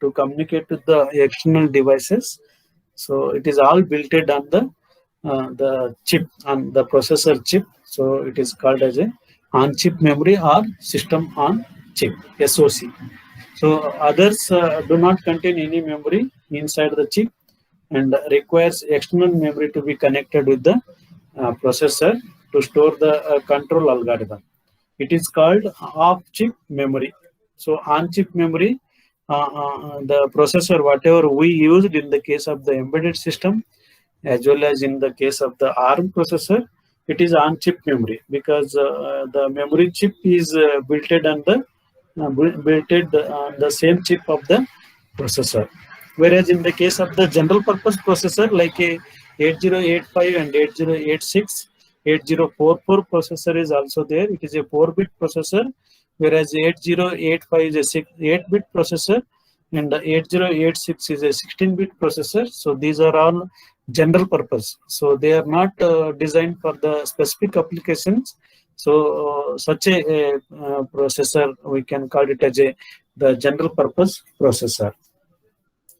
to communicate with the external devices. So it is all built on the chip, on the processor chip. So it is called as a on-chip memory or system on chip (SoC). So others do not contain any memory inside the chip and requires external memory to be connected with the processor to store the control algorithm. It is called off-chip memory. So on-chip memory, the processor, whatever we used in the case of the embedded system, as well as in the case of the ARM processor, it is on-chip memory because the memory chip is built on the same chip of the processor. Whereas in the case of the general purpose processor like a 8085 and 8086, 8044 processor is also there. It is a 4-bit processor, whereas 8085 is a 8-bit processor and the 8086 is a 16-bit processor. So these are all general purpose. So they are not designed for the specific applications. So such a processor, we can call it as the general purpose processor.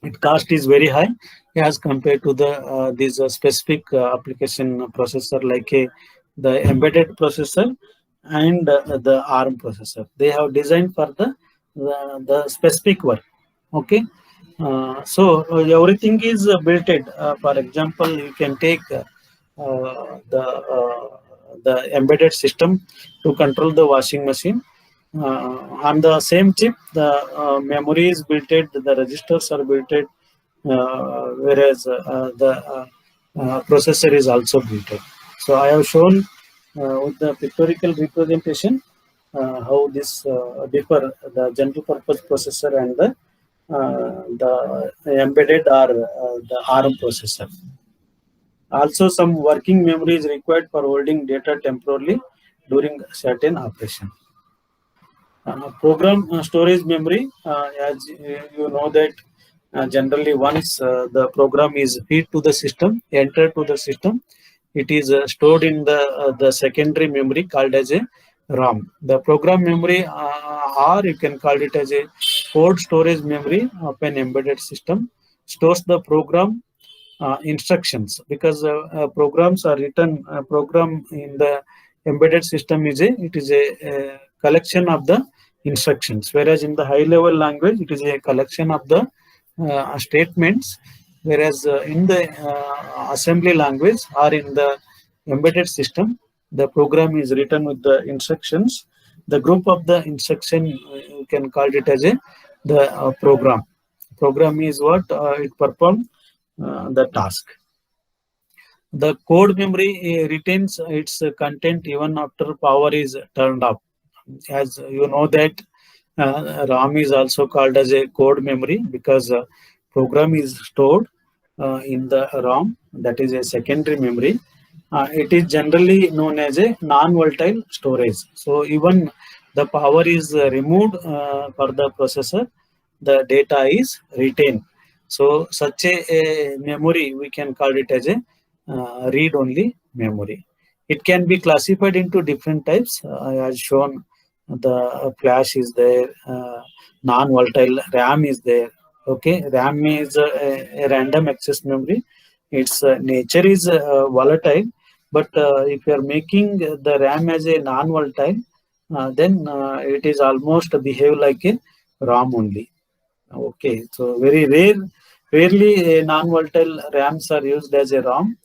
Its cost is very high as compared to the these specific application processor like the embedded processor and the ARM processor. They have designed for the specific work. Okay. So everything is built in. For example, you can take the embedded system to control the washing machine. On the same chip, the memory is built in, the registers are built in, whereas the processor is also built in. So I have shown with the pictorial representation how this differ the general purpose processor and the embedded or the ARM processor. Also, some working memory is required for holding data temporarily during certain operation. Program storage memory, as you know that generally once the program is feed to the system, entered to the system, it is stored in the secondary memory called as a RAM. The program memory, or you can call it as a code storage memory of an embedded system, stores the program instructions because programs are written. Program in the embedded system is a collection of the instructions, whereas in the high level language it is a collection of the statements, whereas in the assembly language or in the embedded system the program is written with the instructions. The group of the instruction you can call it as the program is what it performs the task. The code memory retains its content even after power is turned off. As you know that RAM is also called as a code memory because program is stored in the RAM, that is a secondary memory. It is generally known as a non-volatile storage. So even the power is removed for the processor, the data is retained. So such a memory we can call it as a read-only memory. It can be classified into different types as shown. The flash is there, non-volatile RAM is there. Okay, RAM is a random access memory. Its nature is volatile, but if you are making the RAM as a non-volatile, then it is almost behave like a RAM only. Okay, so rarely non-volatile RAMs are used as a RAM.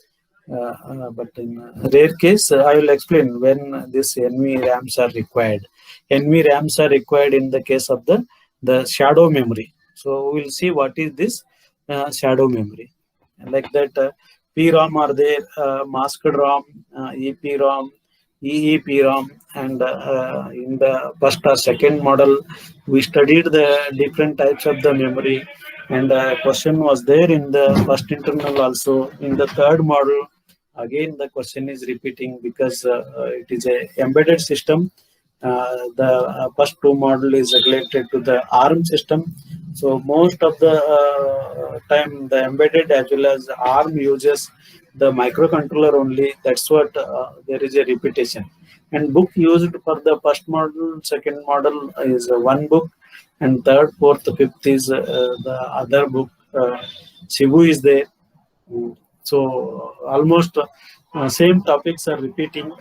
But in rare case, I will explain when this NVRAMs are required. NVRAMs are required in the case of the shadow memory. So we will see what is this shadow memory. Like that, PROM are there, masked ROM, EPROM, EEPROM, and in the first or second model, we studied the different types of the memory, and question was there in the first internal also. In the third model, again the question is repeating because it is a embedded system. The first two model is related to the ARM system. So most of the time the embedded as well as ARM uses the microcontroller only. That's what there is a repetition. And book used for the first model, second model is one book. and third, fourth, fifth is the other book. Shivu is there. So almost same topics are repeating.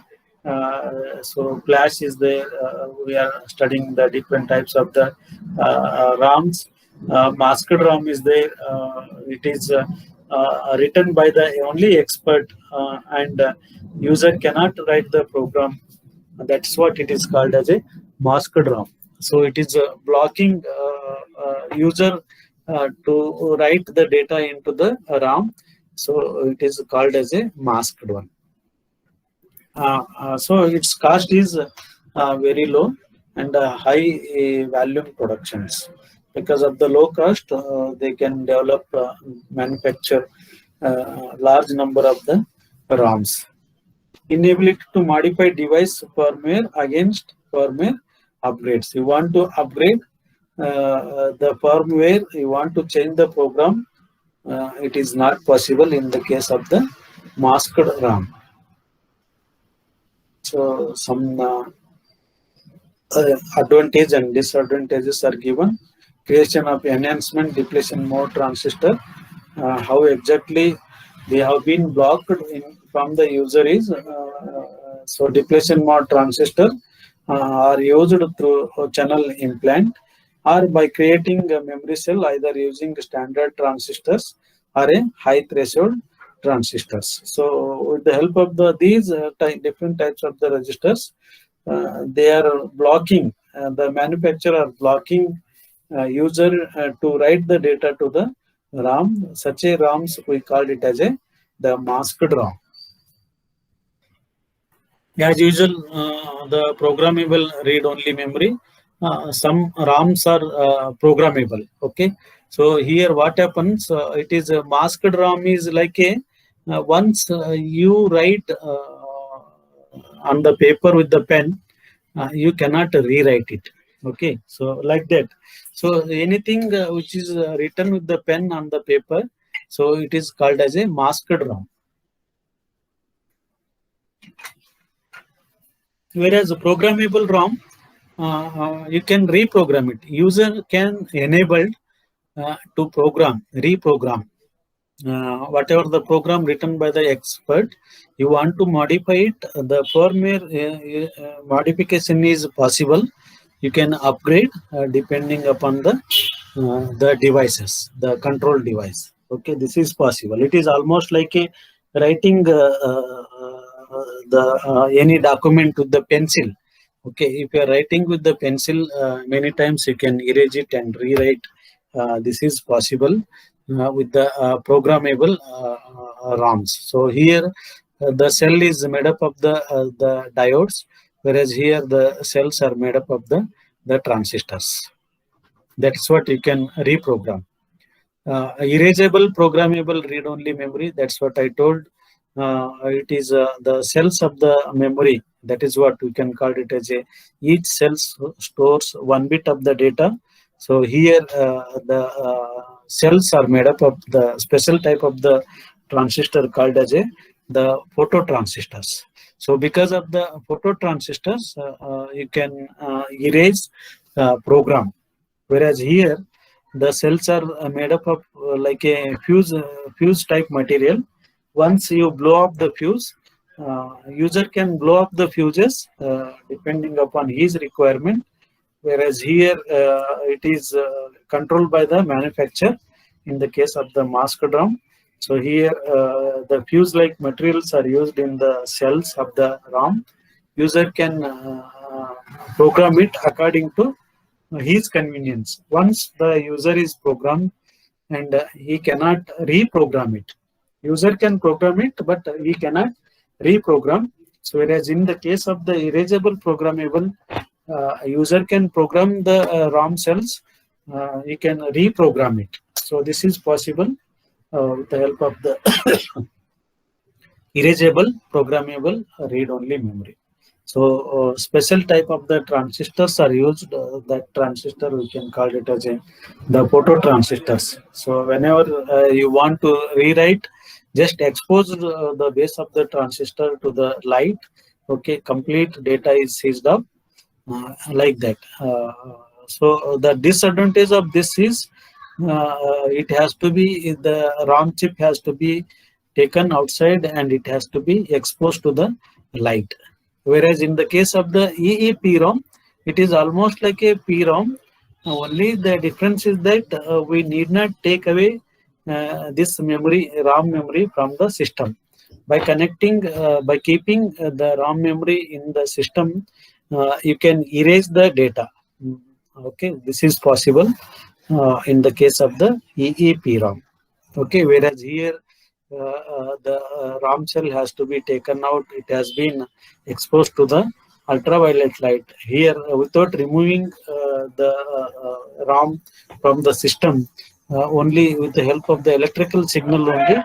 So Flash is there. We are studying the different types of the ROMs. Masked ROM is there. It is written by the only expert, and user cannot write the program. That's what it is called as a masked ROM. So it is blocking user to write the data into the RAM. So it is called as a masked one. So its cost is very low and high volume productions. Because of the low cost, they can develop, manufacture large number of the ROMs. Inability to modify device firmware against firmware upgrades. You want to upgrade the firmware, you want to change the program, it is not possible in the case of the masked RAM. So some advantage and disadvantages are given. Creation of enhancement depletion mode transistor. How exactly they have been blocked from the user is, so depletion mode transistor are used through a channel implant or by creating a memory cell, either using standard transistors or a high threshold transistors. So with the help of these different types of the resistors, they are blocking, the manufacturer blocking user to write the data to the RAM. Such a ROMs we called it as a the masked ROM. As usual, the programmable read-only memory. Some ROMs are programmable. Okay, so here what happens? It is a masked ROM is like a once you write on the paper with the pen, you cannot rewrite it. Okay, so like that. So anything which is written with the pen on the paper, so it is called as a masked ROM. Whereas a programmable ROM, you can reprogram it. User can enable to reprogram. Whatever the program written by the expert, you want to modify it, the firmware modification is possible. You can upgrade depending upon the devices, the control device. Okay, this is possible. It is almost like a writing any document with the pencil. Okay, if you are writing with the pencil, many times you can erase it and rewrite. This is possible with the programmable ROMs. So here the cell is made up of the diodes, whereas here the cells are made up of the transistors. That's what you can reprogram. Erasable programmable read-only memory. That's what I told. It is the cells of the memory. That is what we can call it as a each cell stores 1 bit of the data. So here the cells are made up of the special type of the transistor called as the phototransistors. So because of the phototransistors, you can erase program. Whereas here the cells are made up of like a fuse type material. Once you blow up the fuse, user can blow up the fuses depending upon his requirement. Whereas here it is controlled by the manufacturer in the case of the masked ROM. So here the fuse like materials are used in the cells of the ROM. User can program it according to his convenience. Once the user is programmed and he cannot reprogram it. User can program it, but he cannot reprogram. So whereas in the case of the erasable programmable, user can program the ROM cells, he can reprogram it. So this is possible with the help of the erasable programmable read-only memory. So special type of the transistors are used. That transistor we can call it as the phototransistors. So whenever you want to rewrite, just expose the base of the transistor to the light. Okay, complete data is seized up like that. So the disadvantage of this is it has to be, the RAM chip has to be taken outside and it has to be exposed to the light. Whereas in the case of the EEPROM, it is almost like a PROM. Only the difference is that we need not take away this memory, RAM memory from the system. By connecting, by keeping the RAM memory in the system, you can erase the data. Okay, this is possible in the case of the EEPROM. Okay, whereas here the RAM cell has to be taken out. It has been exposed to the ultraviolet light. Here, without removing the RAM from the system, only with the help of the electrical signal only,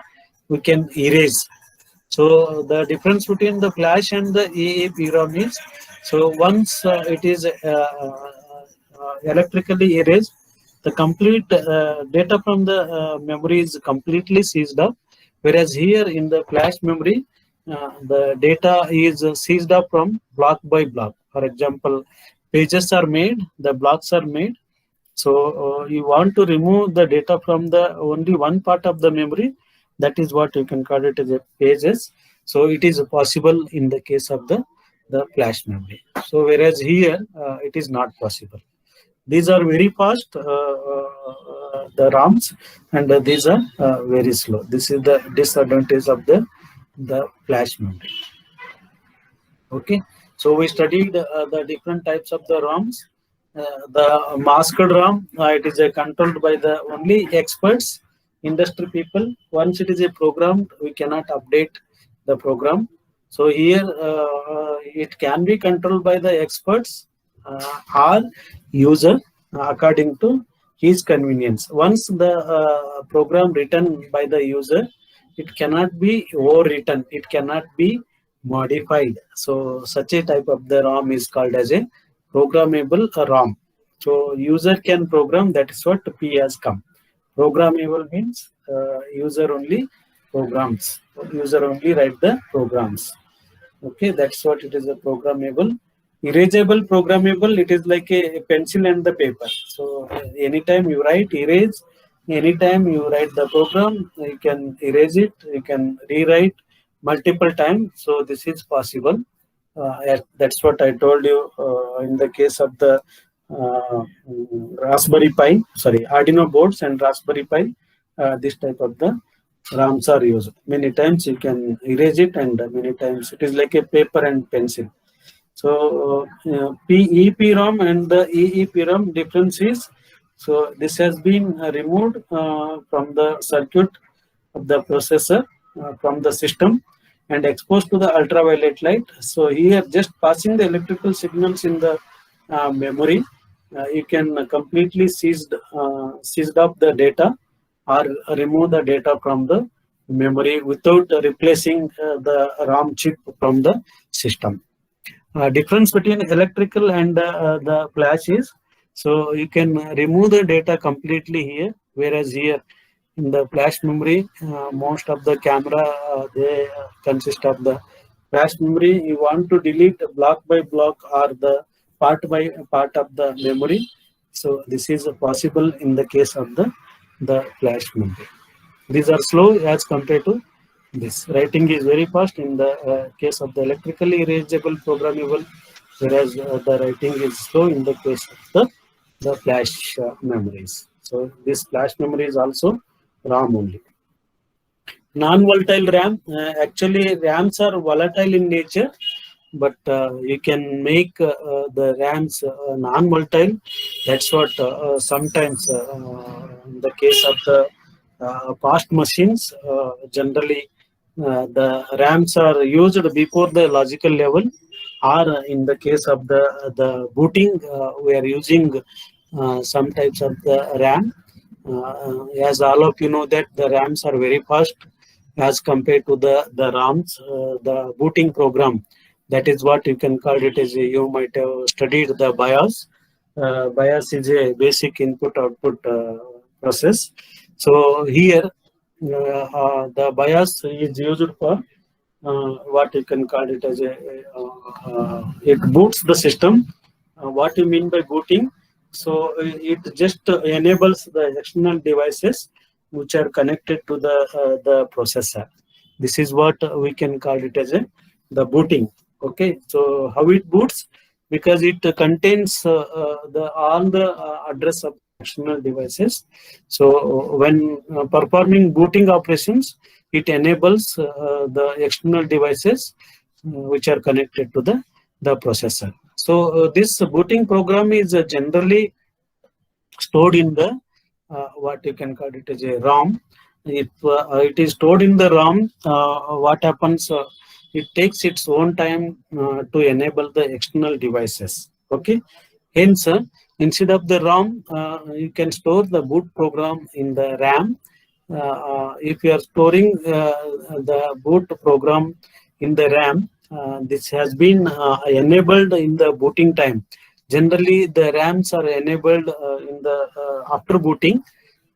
we can erase. So the difference between the flash and the EEPROM is, so once it is electrically erased, the complete data from the memory is completely seized up. Whereas here in the flash memory, the data is seized up from block by block. For example, pages are made, the blocks are made. So you want to remove the data from the only one part of the memory. That is what you can call it as a pages. So it is possible in the case of the flash memory. So whereas here it is not possible. These are very fast, the RAMs, and these are very slow. This is the disadvantage of the flash memory. Okay, so we studied the different types of the ROMs. The masked ROM, it is controlled by the only experts, industry people. Once it is a programmed, we cannot update the program. So here it can be controlled by the experts or user according to his convenience. Once the program written by the user, it cannot be overwritten. It cannot be modified. So such a type of the ROM is called as a programmable ROM. So user can program. That is what P has come. Programmable means user only programs. User only write the programs. Okay, that's what it is, a programmable. Erasable, programmable, it is like a pencil and the paper. So anytime you write, erase. Anytime you write the program, you can erase it, you can rewrite multiple times. So this is possible. That's what I told you in the case of the Raspberry Pi, sorry, Arduino boards and Raspberry Pi. This type of the ROMs are used. Many times you can erase it, and many times it is like a paper and pencil. So EEPROM and the EEPROM difference is, so this has been removed from the circuit of the processor, from the system, and exposed to the ultraviolet light. So here just passing the electrical signals in the memory, you can completely seized up the data or remove the data from the memory without replacing the RAM chip from the system. Difference between electrical and the flash is, so you can remove the data completely here, whereas here in the flash memory, most of the camera they consist of the flash memory. You want to delete block by block or the part by part of the memory. So this is possible in the case of the flash memory. These are slow as compared to this. Writing is very fast in the case of the electrically erasable programmable, whereas the writing is slow in the case of the flash memories. So this flash memory is also RAM only. Non-volatile RAM, actually RAMs are volatile in nature, but you can make the RAMs non-volatile. That's what sometimes in the case of the fast machines, generally the RAMs are used before the logical level, or in the case of the booting, we are using some types of the RAM. As all of you know that the RAMs are very fast as compared to the ROMs, the booting program. That is what you can call it as you might have studied the BIOS. BIOS is a basic input-output process. So here the BIOS is used for what you can call it as it boots the system. What you mean by booting? So it just enables the external devices which are connected to the processor. This is what we can call it as the booting. Okay, so how it boots? Because it contains the all the address of external devices. So when performing booting operations, it enables the external devices which are connected to the processor. So this booting program is generally stored in the what you can call it as a ROM. If it is stored in the ROM, what happens? It takes its own time to enable the external devices. Okay, hence instead of the ROM, you can store the boot program in the RAM. If you are storing the boot program in the RAM, this has been enabled in the booting time. Generally, the RAMs are enabled in the after booting,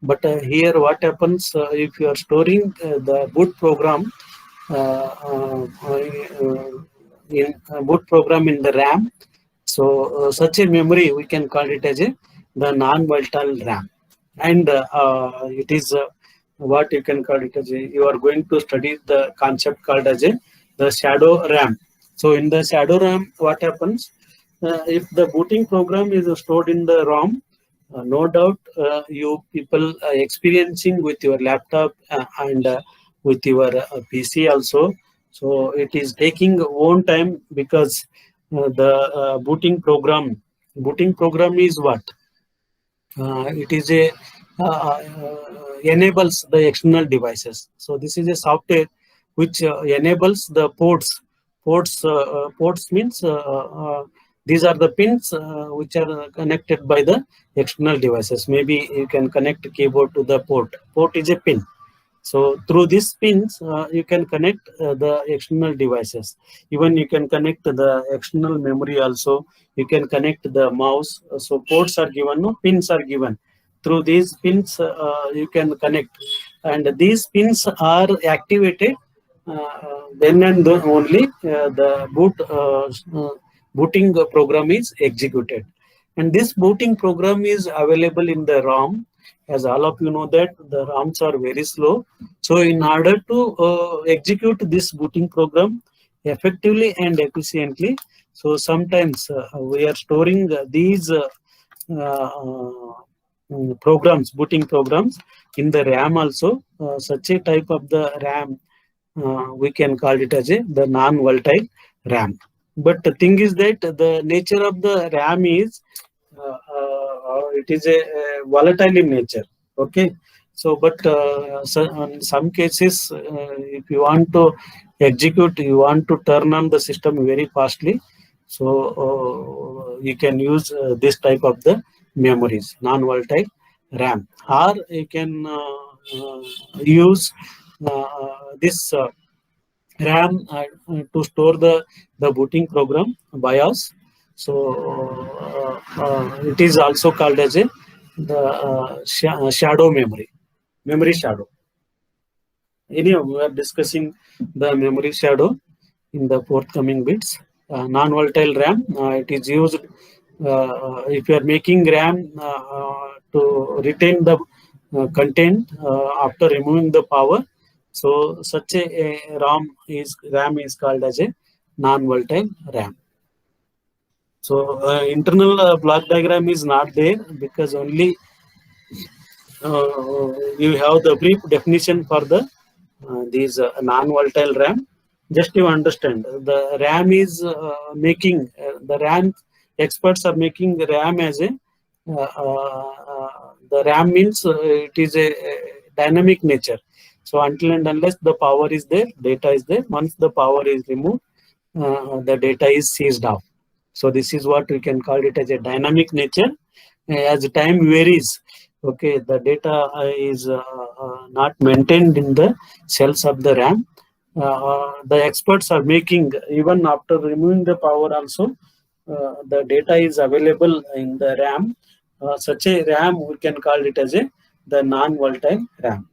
but here what happens if you are storing the boot program in boot program in the RAM. So such a memory we can call it as the non-volatile RAM, and it is what you can call it as you are going to study the concept called as the shadow RAM. So in the shadow RAM, what happens if the booting program is stored in the ROM? No doubt, you people experiencing with your laptop and with your PC also. So it is taking own time because the booting program is what it is a enables the external devices. So this is a software which enables the ports means these are the pins which are connected by the external devices. Maybe you can connect keyboard to the port is a pin. So through these pins, you can connect the external devices. Even you can connect the external memory also. You can connect the mouse. So ports are given, no pins are given. Through these pins, you can connect, and these pins are activated then and then only the booting program is executed. And this booting program is available in the ROM. As all of you know that the ROMs are very slow. So in order to execute this booting program effectively and efficiently, so sometimes we are storing these programs, booting programs in the RAM also. Such a type of the RAM we can call it as the non-volatile RAM. But the thing is that the nature of the RAM is it is a volatile in nature. Okay, so but so in some cases, if you want to execute, you want to turn on the system very fastly. So you can use this type of the memories, non-volatile RAM, or you can use this RAM to store the booting program BIOS. So it is also called as the shadow memory shadow. Anyhow, we are discussing the memory shadow in the forthcoming bits. Non-volatile RAM, it is used if you are making RAM to retain the content after removing the power. So such a RAM is called as a non-volatile RAM. So internal block diagram is not there because only you have the brief definition for the these non-volatile RAM. Just you understand, the RAM is making the RAM experts are making the RAM as a the RAM means it is a dynamic nature. So until and unless the power is there, data is there. Once the power is removed, the data is seized off. So this is what we can call it as a dynamic nature. As time varies, okay, the data is not maintained in the cells of the RAM. The experts are making, even after removing the power also, the data is available in the RAM. Such a RAM we can call it as a the non-volatile RAM.